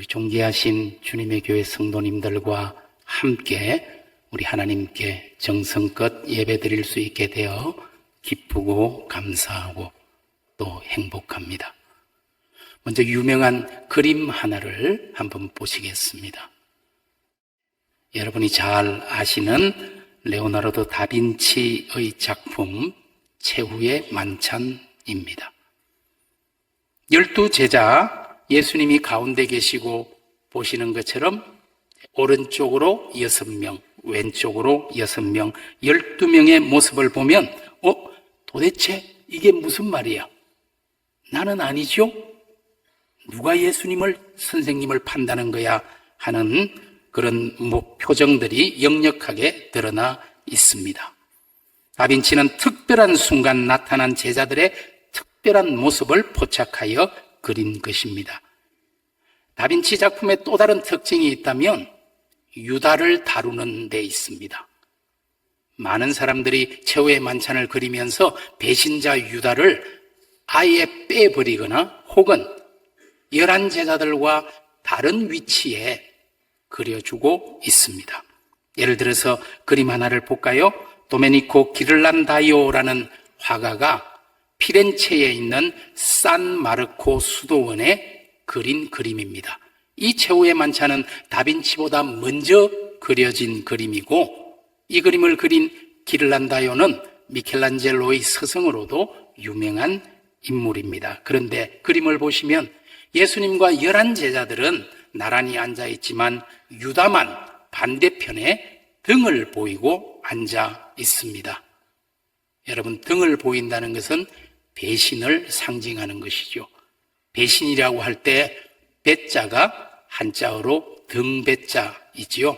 우리 존귀하신 주님의 교회 성도님들과 함께 우리 하나님께 정성껏 예배드릴 수 있게 되어 기쁘고 감사하고 또 행복합니다. 먼저 유명한 그림 하나를 한번 보시겠습니다. 여러분이 잘 아시는 레오나르도 다빈치의 작품 최후의 만찬입니다. 12제자 예수님이 가운데 계시고 보시는 것처럼 오른쪽으로 6명, 왼쪽으로 6명, 12명의 모습을 보면 도대체 이게 무슨 말이야? 나는 아니죠? 누가 예수님을, 선생님을 판다는 거야? 하는 그런 표정들이 역력하게 드러나 있습니다. 다빈치는 특별한 순간 나타난 제자들의 특별한 모습을 포착하여 그린 것입니다. 다빈치 작품의 또 다른 특징이 있다면 유다를 다루는 데 있습니다. 많은 사람들이 최후의 만찬을 그리면서 배신자 유다를 아예 빼버리거나 혹은 11제자들과 다른 위치에 그려주고 있습니다. 예를 들어서 그림 하나를 볼까요? 도메니코 기를란다이오라는 화가가 피렌체에 있는 산마르코 수도원에 그린 그림입니다. 이 최후의 만찬은 다빈치보다 먼저 그려진 그림이고, 이 그림을 그린 기를란다이오는 미켈란젤로의 스승으로도 유명한 인물입니다. 그런데 그림을 보시면 예수님과 11제자들은 나란히 앉아 있지만 유다만 반대편에 등을 보이고 앉아 있습니다. 여러분, 등을 보인다는 것은 배신을 상징하는 것이죠. 배신이라고 할 때 배자가 한자어로 등배자이지요.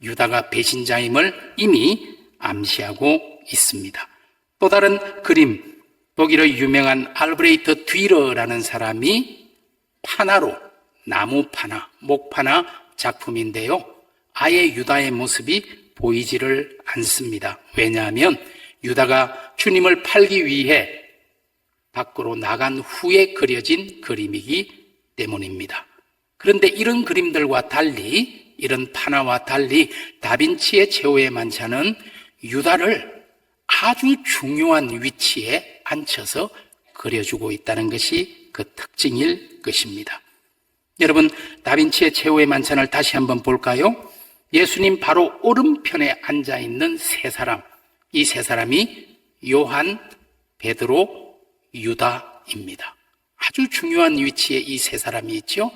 유다가 배신자임을 이미 암시하고 있습니다. 또 다른 그림, 독일의 유명한 알브레이트 뒤러라는 사람이 파나로, 나무 파나, 목 파나 작품인데요. 아예 유다의 모습이 보이지를 않습니다. 왜냐하면 유다가 주님을 팔기 위해 밖으로 나간 후에 그려진 그림이기 때문입니다. 그런데 이런 그림들과 달리, 이런 파나와 달리 다빈치의 최후의 만찬은 유다를 아주 중요한 위치에 앉혀서 그려주고 있다는 것이 그 특징일 것입니다. 여러분, 다빈치의 최후의 만찬을 다시 한번 볼까요? 예수님 바로 오른편에 앉아있는 세 사람, 이 세 사람이 요한, 베드로, 유다입니다. 아주 중요한 위치에 이 세 사람이 있죠.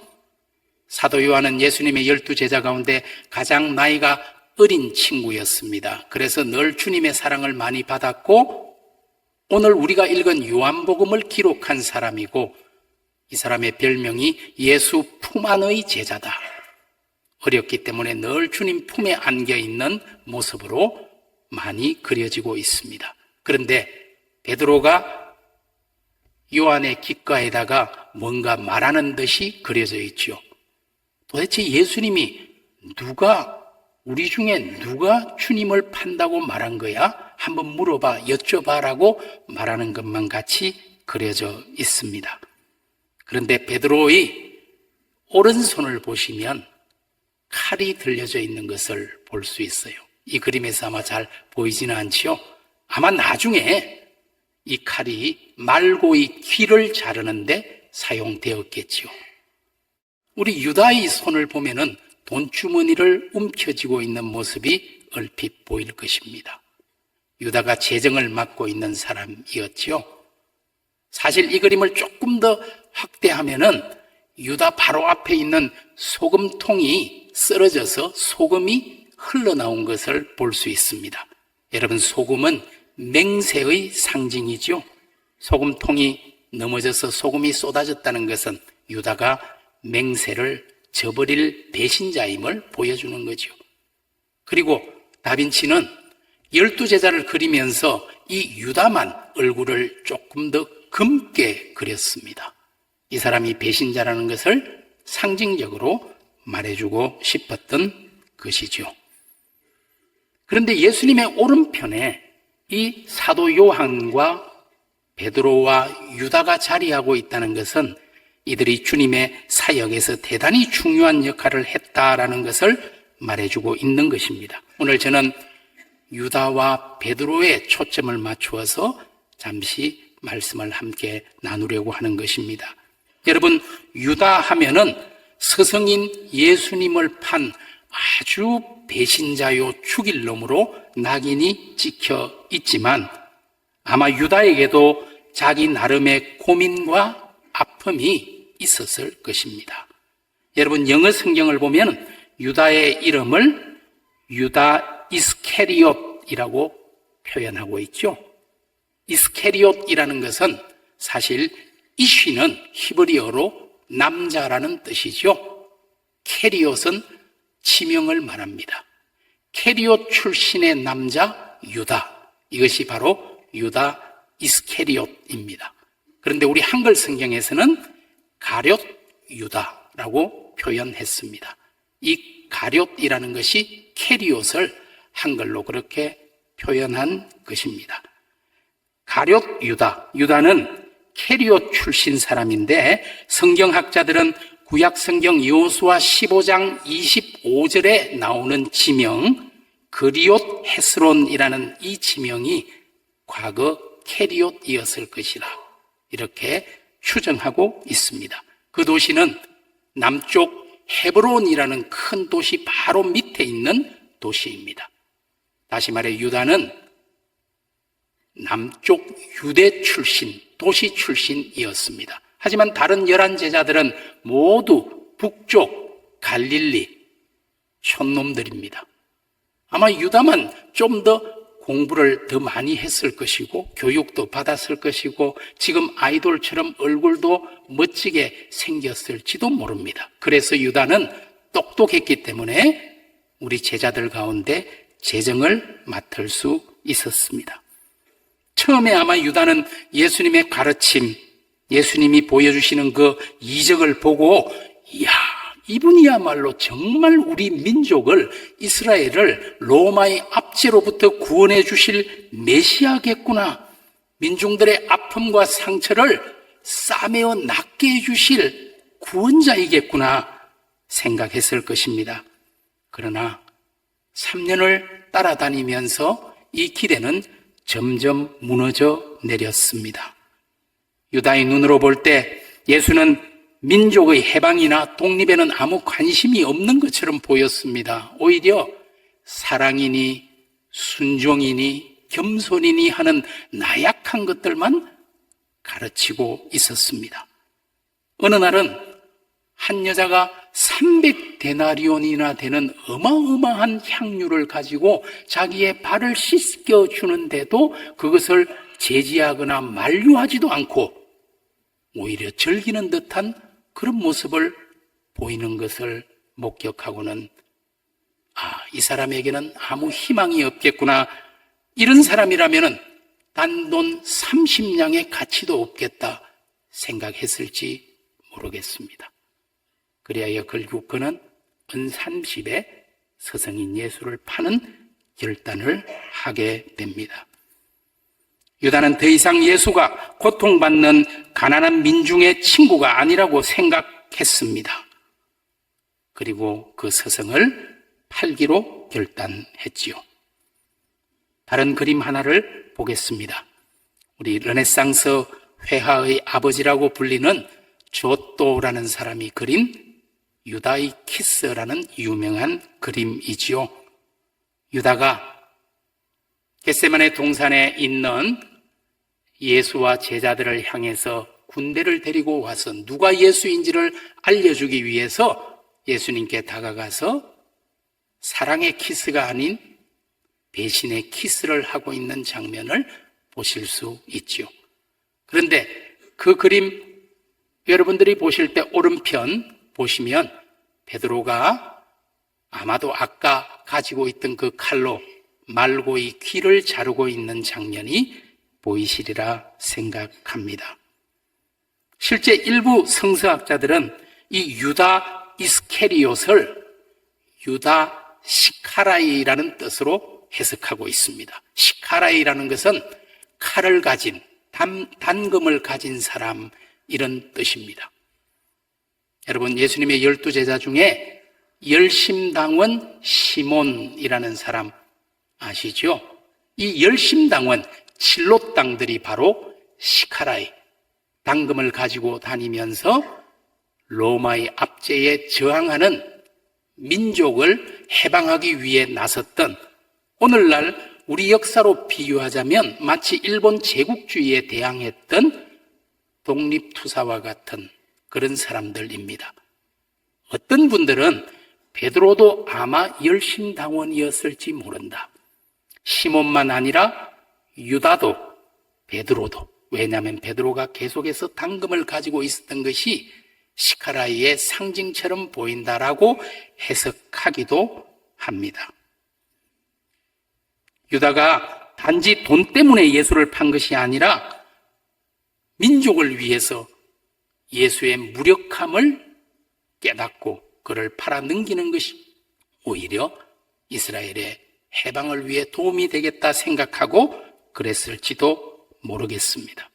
사도 요한은 예수님의 12제자 가운데 가장 나이가 어린 친구였습니다. 그래서 늘 주님의 사랑을 많이 받았고, 오늘 우리가 읽은 요한복음을 기록한 사람이고, 이 사람의 별명이 예수 품 안의 제자다. 어렸기 때문에 늘 주님 품에 안겨있는 모습으로 많이 그려지고 있습니다. 그런데 베드로가 요한의 귓가에다가 뭔가 말하는 듯이 그려져 있죠. 도대체 예수님이 우리 중에 누가 주님을 판다고 말한 거야? 한번 물어봐, 여쭤봐라고 말하는 것만 같이 그려져 있습니다. 그런데 베드로의 오른손을 보시면 칼이 들려져 있는 것을 볼 수 있어요. 이 그림에서 아마 잘 보이지는 않지요? 아마 나중에 이 칼이 말고의 귀를 자르는데 사용되었겠지요. 우리 유다의 손을 보면은 돈주머니를 움켜쥐고 있는 모습이 얼핏 보일 것입니다. 유다가 재정을 맡고 있는 사람이었지요. 사실 이 그림을 조금 더 확대하면은 유다 바로 앞에 있는 소금통이 쓰러져서 소금이 흘러나온 것을 볼 수 있습니다. 여러분, 소금은 맹세의 상징이죠. 소금통이 넘어져서 소금이 쏟아졌다는 것은 유다가 맹세를 저버릴 배신자임을 보여주는 거죠. 그리고 다빈치는 12제자를 그리면서 이 유다만 얼굴을 조금 더 검게 그렸습니다. 이 사람이 배신자라는 것을 상징적으로 말해주고 싶었던 것이죠. 그런데 예수님의 오른편에 이 사도 요한과 베드로와 유다가 자리하고 있다는 것은 이들이 주님의 사역에서 대단히 중요한 역할을 했다라는 것을 말해주고 있는 것입니다. 오늘 저는 유다와 베드로의 초점을 맞추어서 잠시 말씀을 함께 나누려고 하는 것입니다. 여러분, 유다 하면은 스승인 예수님을 판 아주 배신자요 죽일 놈으로 낙인이 찍혀 있지만 아마 유다에게도 자기 나름의 고민과 아픔이 있었을 것입니다. 여러분, 영어 성경을 보면 유다의 이름을 유다 이스케리옷이라고 표현하고 있죠. 이스케리옷이라는 것은 사실 이쉬는 히브리어로 남자라는 뜻이죠. 케리옷은 지명을 말합니다. 케리옷 출신의 남자 유다, 이것이 바로 유다 이스케리옷입니다. 그런데 우리 한글 성경에서는 가룟 유다라고 표현했습니다. 이 가룟이라는 것이 케리옷을 한글로 그렇게 표현한 것입니다. 가룟 유다, 유다는 케리옷 출신 사람인데 성경학자들은 구약 성경 여호수아 15장 25절에 나오는 지명 그리옷 헤스론이라는 이 지명이 과거 케리옷이었을 것이라 이렇게 추정하고 있습니다. 그 도시는 남쪽 헤브론이라는 큰 도시 바로 밑에 있는 도시입니다. 다시 말해 유다는 남쪽 유대 출신, 도시 출신이었습니다. 하지만 다른 11제자들은 모두 북쪽 갈릴리 촌놈들입니다. 아마 유다만 좀 더 공부를 더 많이 했을 것이고 교육도 받았을 것이고 지금 아이돌처럼 얼굴도 멋지게 생겼을지도 모릅니다. 그래서 유다는 똑똑했기 때문에 우리 제자들 가운데 재정을 맡을 수 있었습니다. 처음에 아마 유다는 예수님의 가르침, 예수님이 보여주시는 그 이적을 보고 이야, 이분이야말로 정말 우리 민족을, 이스라엘을 로마의 압제로부터 구원해 주실 메시아겠구나. 민중들의 아픔과 상처를 싸매어 낫게 해 주실 구원자이겠구나 생각했을 것입니다. 그러나 3년을 따라다니면서 이 기대는 점점 무너져 내렸습니다. 유다의 눈으로 볼 때 예수는 민족의 해방이나 독립에는 아무 관심이 없는 것처럼 보였습니다. 오히려 사랑이니 순종이니 겸손이니 하는 나약한 것들만 가르치고 있었습니다. 어느 날은 한 여자가 300데나리온이나 되는 어마어마한 향유를 가지고 자기의 발을 씻겨주는데도 그것을 제지하거나 만류하지도 않고 오히려 즐기는 듯한 그런 모습을 보이는 것을 목격하고는 이 사람에게는 아무 희망이 없겠구나. 이런 사람이라면 단돈 30냥의 가치도 없겠다 생각했을지 모르겠습니다. 그리하여 결국 그는 은 30에 스승인 예수를 파는 결단을 하게 됩니다. 유다는 더 이상 예수가 고통받는 가난한 민중의 친구가 아니라고 생각했습니다. 그리고 그 스승을 팔기로 결단했지요. 다른 그림 하나를 보겠습니다. 우리 르네상스 회화의 아버지라고 불리는 조또라는 사람이 그린 유다의 키스라는 유명한 그림이지요. 유다가 겟세마네 동산에 있는 예수와 제자들을 향해서 군대를 데리고 와서 누가 예수인지를 알려주기 위해서 예수님께 다가가서 사랑의 키스가 아닌 배신의 키스를 하고 있는 장면을 보실 수 있죠. 그런데 그 그림 여러분들이 보실 때 오른편 보시면 베드로가 아마도 아까 가지고 있던 그 칼로 말고의 귀를 자르고 있는 장면이 보이시리라 생각합니다. 실제 일부 성서학자들은 이 유다 이스케리옷을 유다 시카라이라는 뜻으로 해석하고 있습니다. 시카라이라는 것은 칼을 가진, 단검을 가진 사람 이런 뜻입니다. 여러분, 예수님의 12제자 중에 열심당원 시몬이라는 사람 아시죠? 이 열심당원 칠롯당들이 바로 시카라이, 당금을 가지고 다니면서 로마의 압제에 저항하는 민족을 해방하기 위해 나섰던, 오늘날 우리 역사로 비유하자면 마치 일본 제국주의에 대항했던 독립투사와 같은 그런 사람들입니다. 어떤 분들은 베드로도 아마 열심당원이었을지 모른다. 시몬만 아니라 유다도, 베드로도. 왜냐하면 베드로가 계속해서 당금을 가지고 있었던 것이 시카라이의 상징처럼 보인다라고 해석하기도 합니다. 유다가 단지 돈 때문에 예수를 판 것이 아니라 민족을 위해서 예수의 무력함을 깨닫고 그를 팔아 넘기는 것이 오히려 이스라엘의 해방을 위해 도움이 되겠다 생각하고 그랬을지도 모르겠습니다.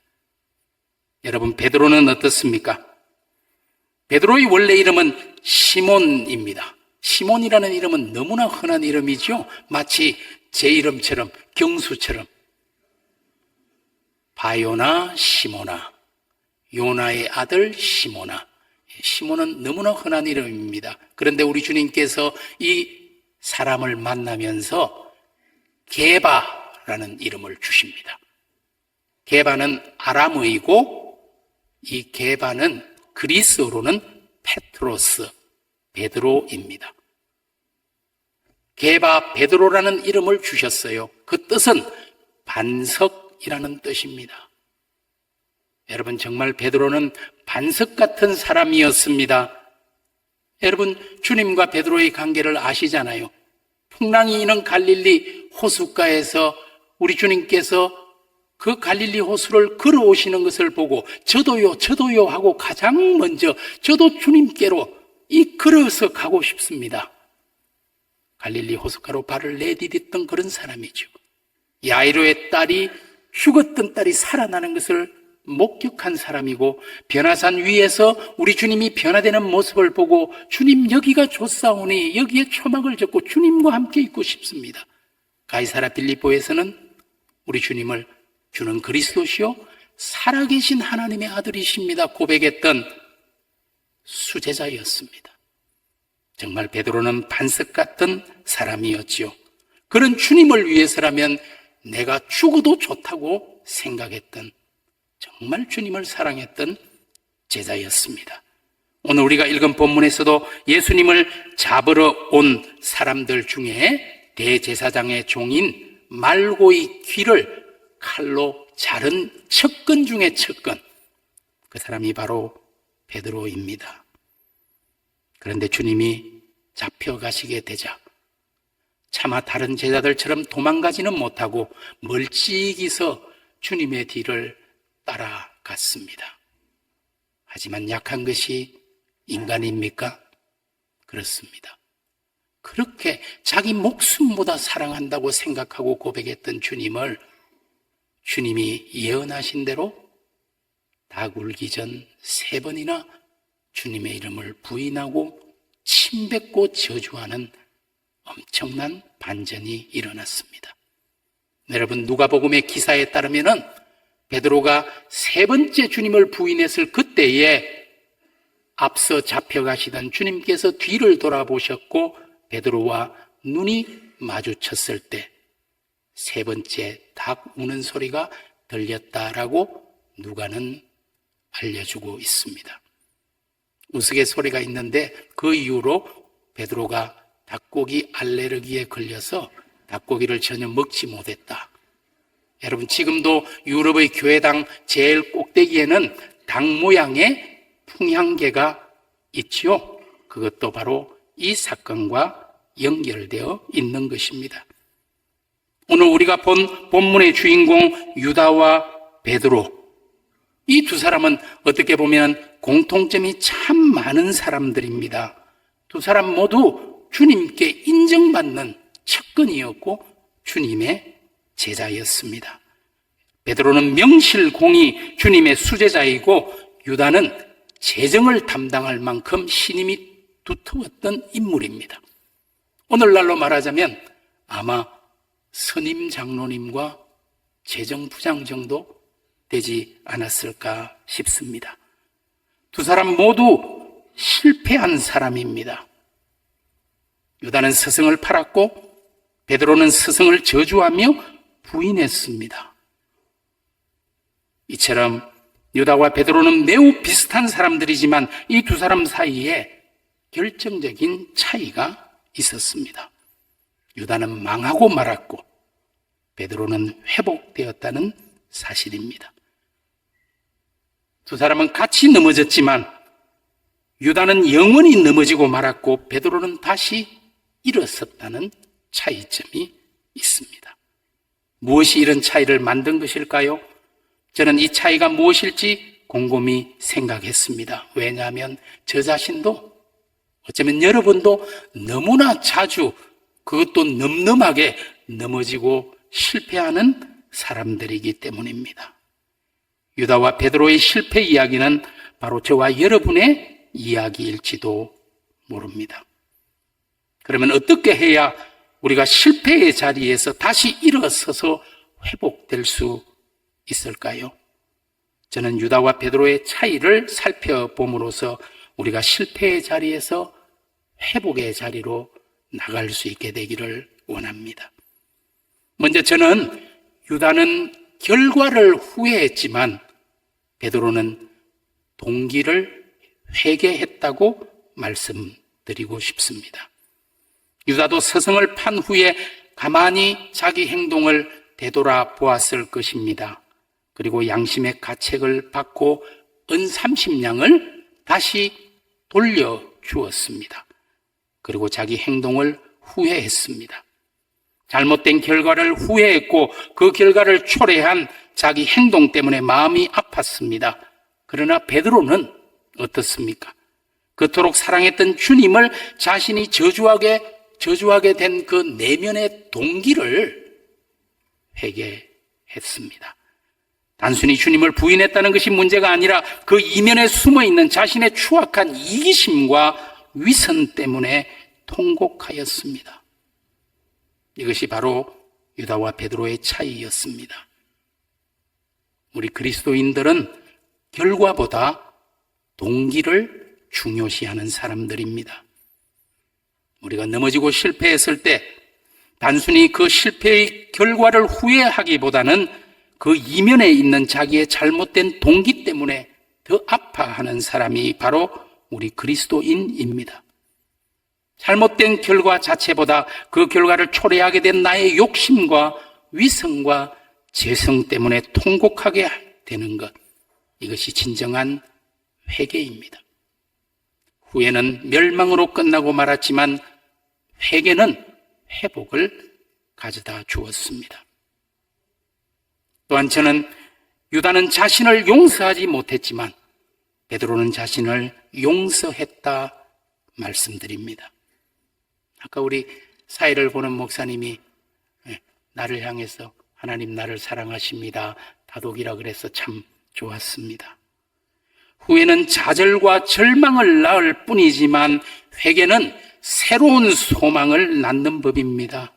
여러분, 베드로는 어떻습니까? 베드로의 원래 이름은 시몬입니다. 시몬이라는 이름은 너무나 흔한 이름이죠. 마치 제 이름처럼, 경수처럼. 바요나 시모나, 요나의 아들 시모나. 시몬은 너무나 흔한 이름입니다. 그런데 우리 주님께서 이 사람을 만나면서 게바라는 이름을 주십니다. 게바는 아람어이고 이 게바는 그리스어로는 페트로스, 베드로입니다. 게바 베드로라는 이름을 주셨어요. 그 뜻은 반석이라는 뜻입니다. 여러분, 정말 베드로는 반석 같은 사람이었습니다. 여러분, 주님과 베드로의 관계를 아시잖아요. 풍랑이 있는 갈릴리 호숫가에서 우리 주님께서 그 갈릴리 호수를 걸어오시는 것을 보고 저도요 하고 가장 먼저 저도 주님께로 걸어서 가고 싶습니다. 갈릴리 호숫가로 발을 내디뎠던 그런 사람이죠. 야이로의 딸이, 죽었던 딸이 살아나는 것을 목격한 사람이고, 변화산 위에서 우리 주님이 변화되는 모습을 보고 주님 여기가 좋사오니 여기에 초막을 젓고 주님과 함께 있고 싶습니다. 가이사라 빌립보에서는 우리 주님을 주는 그리스도시요 살아계신 하나님의 아들이십니다 고백했던 수제자였습니다. 정말 베드로는 반석 같은 사람이었지요. 그런 주님을 위해서라면 내가 죽어도 좋다고 생각했던, 정말 주님을 사랑했던 제자였습니다. 오늘 우리가 읽은 본문에서도 예수님을 잡으러 온 사람들 중에 대제사장의 종인 말고의 귀를 칼로 자른 척근 중에 척근, 그 사람이 바로 베드로입니다. 그런데 주님이 잡혀가시게 되자 차마 다른 제자들처럼 도망가지는 못하고 멀찍이서 주님의 뒤를 따라갔습니다. 하지만 약한 것이 인간입니까? 그렇습니다. 그렇게 자기 목숨보다 사랑한다고 생각하고 고백했던 주님을 주님이 예언하신 대로 닭 울기 전 3번이나 주님의 이름을 부인하고 침뱉고 저주하는 엄청난 반전이 일어났습니다. 여러분, 누가복음의 기사에 따르면은 베드로가 3번째 주님을 부인했을 그때에 앞서 잡혀가시던 주님께서 뒤를 돌아보셨고 베드로와 눈이 마주쳤을 때 3번째 닭 우는 소리가 들렸다라고 누가는 알려주고 있습니다. 우스갯소리가 있는데 그 이후로 베드로가 닭고기 알레르기에 걸려서 닭고기를 전혀 먹지 못했다. 여러분, 지금도 유럽의 교회당 제일 꼭대기에는 닭 모양의 풍향계가 있지요. 그것도 바로 이 사건과 연결되어 있는 것입니다. 오늘 우리가 본 본문의 주인공 유다와 베드로, 이 두 사람은 어떻게 보면 공통점이 참 많은 사람들입니다. 두 사람 모두 주님께 인정받는 척근이었고 주님의 제자였습니다. 베드로는 명실공히 주님의 수제자이고 유다는 재정을 담당할 만큼 신임이 두터웠던 인물입니다. 오늘날로 말하자면 아마 선임 장로님과 재정부장 정도 되지 않았을까 싶습니다. 두 사람 모두 실패한 사람입니다. 유다는 스승을 팔았고 베드로는 스승을 저주하며 부인했습니다. 이처럼 유다와 베드로는 매우 비슷한 사람들이지만 이 두 사람 사이에 결정적인 차이가 있었습니다. 유다는 망하고 말았고 베드로는 회복되었다는 사실입니다. 두 사람은 같이 넘어졌지만 유다는 영원히 넘어지고 말았고 베드로는 다시 일어섰다는 차이점이 있습니다. 무엇이 이런 차이를 만든 것일까요? 저는 이 차이가 무엇일지 곰곰이 생각했습니다. 왜냐하면 저 자신도 어쩌면 여러분도 너무나 자주 그것도 넘넘하게 넘어지고 실패하는 사람들이기 때문입니다. 유다와 베드로의 실패 이야기는 바로 저와 여러분의 이야기일지도 모릅니다. 그러면 어떻게 해야 우리가 실패의 자리에서 다시 일어서서 회복될 수 있을까요? 저는 유다와 베드로의 차이를 살펴봄으로써 우리가 실패의 자리에서 회복의 자리로 나갈 수 있게 되기를 원합니다. 먼저 저는 유다는 결과를 후회했지만 베드로는 동기를 회개했다고 말씀드리고 싶습니다. 유다도 스승을 판 후에 가만히 자기 행동을 되돌아보았을 것입니다. 그리고 양심의 가책을 받고 은 30냥을 다시 돌려주었습니다. 그리고 자기 행동을 후회했습니다. 잘못된 결과를 후회했고 그 결과를 초래한 자기 행동 때문에 마음이 아팠습니다. 그러나 베드로는 어떻습니까? 그토록 사랑했던 주님을 자신이 저주하게 된 그 내면의 동기를 회개했습니다. 단순히 주님을 부인했다는 것이 문제가 아니라 그 이면에 숨어있는 자신의 추악한 이기심과 위선 때문에 통곡하였습니다. 이것이 바로 유다와 베드로의 차이였습니다. 우리 그리스도인들은 결과보다 동기를 중요시하는 사람들입니다. 우리가 넘어지고 실패했을 때 단순히 그 실패의 결과를 후회하기보다는 그 이면에 있는 자기의 잘못된 동기 때문에 더 아파하는 사람이 바로 우리 그리스도인입니다. 잘못된 결과 자체보다 그 결과를 초래하게 된 나의 욕심과 위선과 재성 때문에 통곡하게 되는 것, 이것이 진정한 회개입니다. 후회는 멸망으로 끝나고 말았지만 회개는 회복을 가져다 주었습니다. 또한 저는 유다는 자신을 용서하지 못했지만 베드로는 자신을 용서했다 말씀드립니다. 아까 우리 사회를 보는 목사님이 나를 향해서 하나님 나를 사랑하십니다 다독이라 그래서 참 좋았습니다. 후회는 좌절과 절망을 낳을 뿐이지만 회개는 새로운 소망을 낳는 법입니다.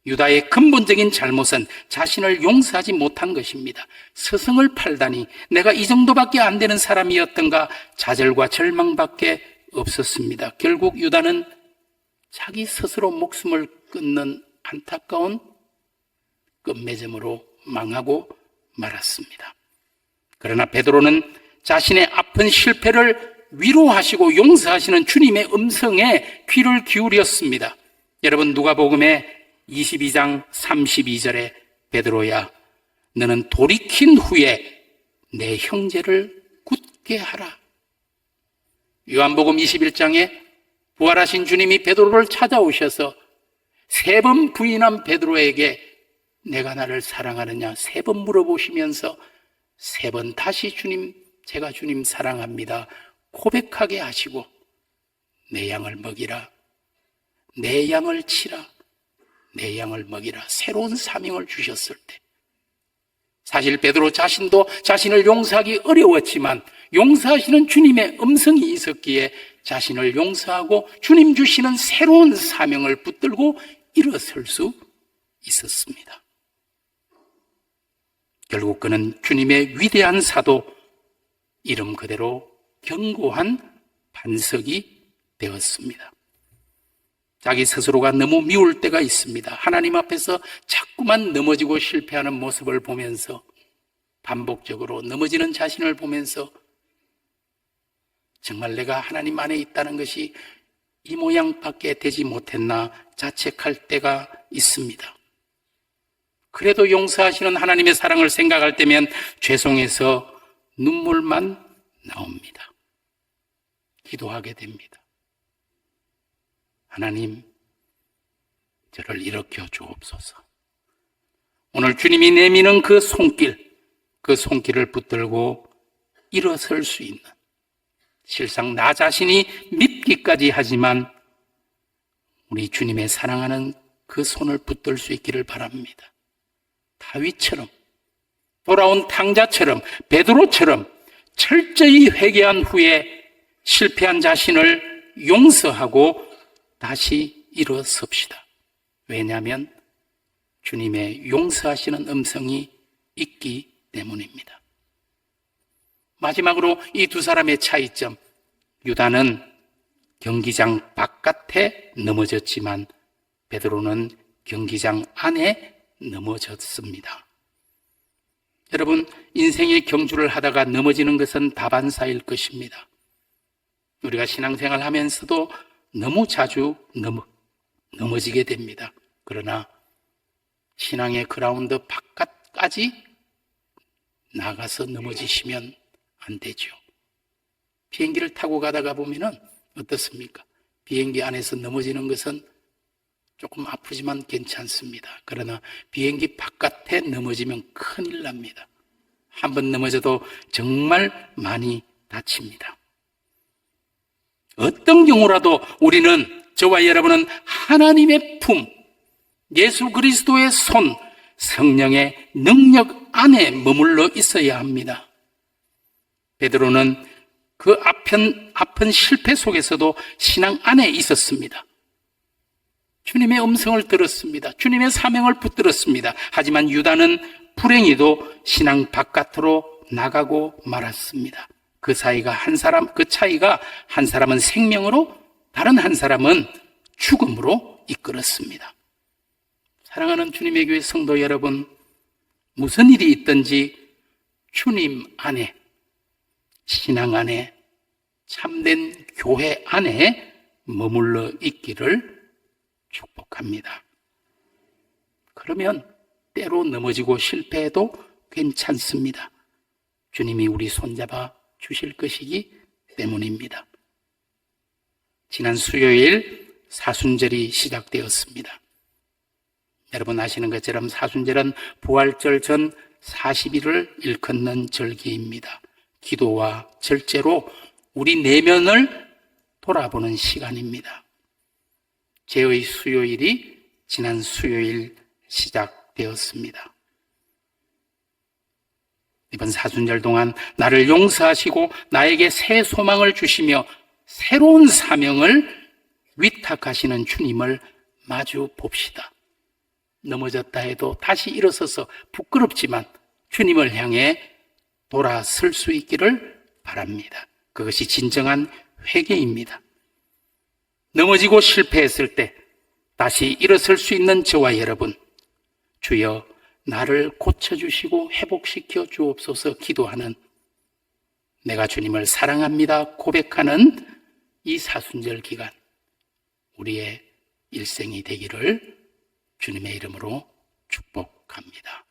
유다의 근본적인 잘못은 자신을 용서하지 못한 것입니다. 스승을 팔다니 내가 이 정도밖에 안 되는 사람이었던가 좌절과 절망밖에 없었습니다. 결국 유다는 자기 스스로 목숨을 끊는 안타까운 끝맺음으로 망하고 말았습니다. 그러나 베드로는 자신의 아픈 실패를 위로하시고 용서하시는 주님의 음성에 귀를 기울였습니다. 여러분 누가복음의 22장 32절에 베드로야 너는 돌이킨 후에 내 형제를 굳게 하라. 요한복음 21장에 부활하신 주님이 베드로를 찾아오셔서 3번 부인한 베드로에게 내가 나를 사랑하느냐 3번 물어보시면서 3번 다시 주님 제가 주님 사랑합니다 고백하게 하시고 내 양을 먹이라 내 양을 치라 내 양을 먹이라 새로운 사명을 주셨을 때 사실 베드로 자신도 자신을 용서하기 어려웠지만 용서하시는 주님의 음성이 있었기에 자신을 용서하고 주님 주시는 새로운 사명을 붙들고 일어설 수 있었습니다. 결국 그는 주님의 위대한 사도, 이름 그대로 견고한 반석이 되었습니다. 자기 스스로가 너무 미울 때가 있습니다. 하나님 앞에서 자꾸만 넘어지고 실패하는 모습을 보면서, 반복적으로 넘어지는 자신을 보면서 정말 내가 하나님 안에 있다는 것이 이 모양밖에 되지 못했나 자책할 때가 있습니다. 그래도 용서하시는 하나님의 사랑을 생각할 때면 죄송해서 눈물만 나옵니다. 기도하게 됩니다. 하나님, 저를 일으켜 주옵소서. 오늘 주님이 내미는 그 손길을 붙들고 일어설 수 있는, 실상 나 자신이 믿기까지 하지만 우리 주님의 사랑하는 그 손을 붙들 수 있기를 바랍니다. 다윗처럼, 돌아온 탕자처럼, 베드로처럼 철저히 회개한 후에 실패한 자신을 용서하고 다시 일어섭시다. 왜냐하면 주님의 용서하시는 음성이 있기 때문입니다. 마지막으로 이 두 사람의 차이점, 유다는 경기장 바깥에 넘어졌지만 베드로는 경기장 안에 넘어졌습니다. 여러분, 인생의 경주를 하다가 넘어지는 것은 다반사일 것입니다. 우리가 신앙생활 하면서도 너무 자주 넘어지게 됩니다. 그러나 신앙의 그라운드 바깥까지 나가서 넘어지시면 안 되죠. 비행기를 타고 가다가 보면은 어떻습니까? 비행기 안에서 넘어지는 것은 조금 아프지만 괜찮습니다. 그러나 비행기 바깥에 넘어지면 큰일 납니다. 한번 넘어져도 정말 많이 다칩니다. 어떤 경우라도 우리는, 저와 여러분은 하나님의 품, 예수 그리스도의 손, 성령의 능력 안에 머물러 있어야 합니다. 베드로는 그 아픈 실패 속에서도 신앙 안에 있었습니다. 주님의 음성을 들었습니다. 주님의 사명을 붙들었습니다. 하지만 유다는 불행히도 신앙 바깥으로 나가고 말았습니다. 그 차이가 한 사람은 생명으로, 다른 한 사람은 죽음으로 이끌었습니다. 사랑하는 주님의 교회 성도 여러분, 무슨 일이 있든지 주님 안에, 신앙 안에, 참된 교회 안에 머물러 있기를 축복합니다. 그러면 때로 넘어지고 실패해도 괜찮습니다. 주님이 우리 손잡아 주실 것이기 때문입니다. 지난 수요일 사순절이 시작되었습니다. 여러분 아시는 것처럼 사순절은 부활절 전 40일을 일컫는 절기입니다. 기도와 절제로 우리 내면을 돌아보는 시간입니다. 제의 수요일이 지난 수요일 시작되었습니다. 이번 사순절 동안 나를 용서하시고 나에게 새 소망을 주시며 새로운 사명을 위탁하시는 주님을 마주 봅시다. 넘어졌다 해도 다시 일어서서 부끄럽지만 주님을 향해 돌아설 수 있기를 바랍니다. 그것이 진정한 회개입니다. 넘어지고 실패했을 때 다시 일어설 수 있는 저와 여러분, 주여 나를 고쳐주시고 회복시켜 주옵소서 기도하는, 내가 주님을 사랑합니다 고백하는 이 사순절 기간, 우리의 일생이 되기를 주님의 이름으로 축복합니다.